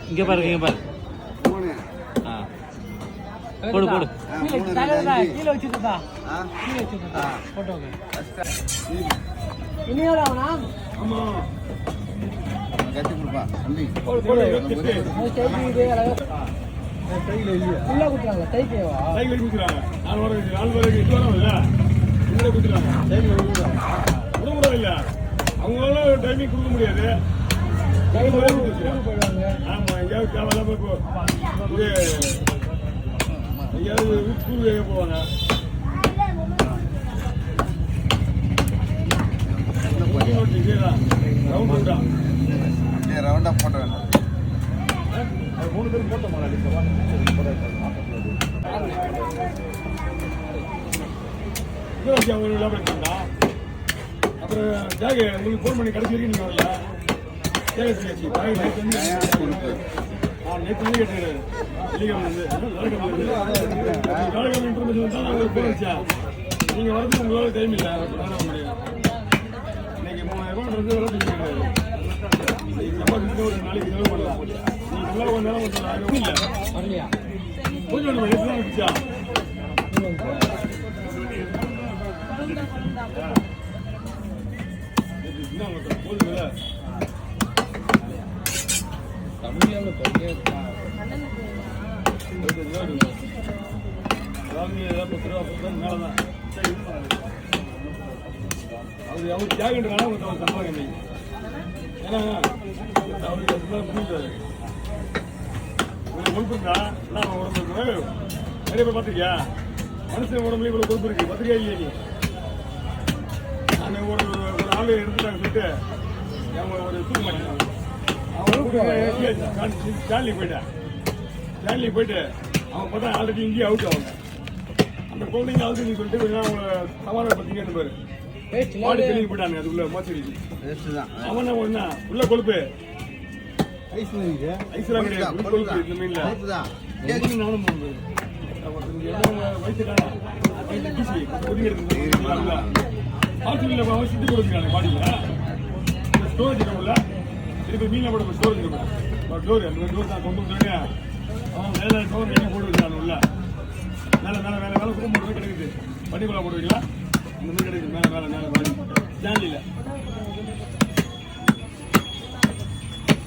இங்க பாருங்க இங்க பாரு போடு போடு கீழே வச்சுட்டா கீழே வச்சுட்டா போட்டோக்கு இனியோட அவனா ஆமா கட்டி கொடுப்பா தம்பி உள்ள குத்துறாங்க தைக்கேவா சைக்கிள் குத்துறாங்க நாலு வரைக்கும் இது வரவில்ல இங்கே குத்துறாங்க சைக்கிள் கொடுக்க இல்ல அவங்களால டைமிங் கொடுக்க முடியாது போயிடுவாங்க ஆமா எங்கேயாவது தேவையில்லாம இப்போ இது எங்கேயாவது ஸ்கூல் வேக போவாங்க ரவுண்டா போட்ட வேண்டாம் மூணு பேரும் போட்ட மாதிரி அவங்க விளையாட இருக்கா அப்புறம் ஜாக உங்களுக்கு ஃபோன் பண்ணி கடைசி வரைக்கும் நீங்கள் வரல நேற்று கேட்டாரு இன்ஃபர்மேஷன் தான் நாங்கள் ஃபோன் வச்சா நீங்கள் வரதுக்கு உங்களால் டைம் இல்லை முடியும் இன்னைக்கு 3000 வேலை செஞ்சுருக்காரு ஒரு நாளைக்கு செலவு பண்ணலாம் நீங்கள் நல்லா கொஞ்ச நேரம் கொஞ்சம் 1000 இல்லை வரலையா கொஞ்சம் நம்ம நேற்று தான் வச்சா அவர் தியாகன்றனால அவர் சம்பாங்க இன்னைக்கு ஏன்னா அவருக்கு புரிஞ்சாரு கொழுப்புங்களா நான் உடம்பு நிறைய பேர் பார்த்துருக்கியா மனுஷன் உடம்புல இவ்வளவு கொழுப்பு இருக்கு பார்த்துருக்கியா இல்லையா நீ ஒரு ஆளு எடுத்துட்டாங்க சொல்லிட்டு அவங்க ஒரு தூக்க மாட்டேன் ஸ்டான்லி போயிட்டு அவங்க பார்த்தா ஆல்ரெடி இங்கேயே அவுட் ஆகும் அந்த குழந்தைங்க ஆல்ரெடி சொல்லிட்டு அவங்க சவாலை பார்த்தீங்க அந்த பேர் மாடி வெளியே போயிட்டாங்க அதுக்குள்ள மோசடிக்கு அவன் ஒண்ணா உள்ள கொழுப்பு ஐஸ்லாம் கிடையாது கொழுப்பு இந்த மீன்ல நானும் போகுது வயசுக்கான பிசி ஒதுங்கிறது ஹாஸ்பிட்டலில் அவன் சுற்றி கொடுத்துருக்காங்க பாடியில் ஸ்டோரேஜ் இருக்கும்ல திருப்பி மீனை போட ஸ்டோரேஜ் இருக்கும் டோர் அந்த டோர் தான் கொண்டு வந்துருங்க அவன் மேலே டோர் என்ன போட்டுருக்காங்க உள்ள மேலே கூட போட்டு கிடைக்குது பண்ணிக்குள்ள போட்டுருக்கீங்களா இந்த மாதிரி கிடைக்குது மேலே ஜான்லியில்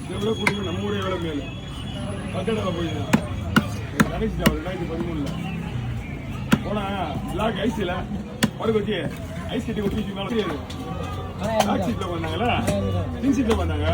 இதை விட கொடுங்க நம்ம ஊரே வேலை மேலே பக்கத்தில் போயிருந்தேன் கணேஷ் அவர் 2013 போனால் பிளாக் ஐஸில் படுக்க வச்சு ஐஸ் கட்டி ஒட்டி மேலே பிளாக் சீட்டில் பண்ணாங்களா பின் சீட்டில் பண்ணாங்க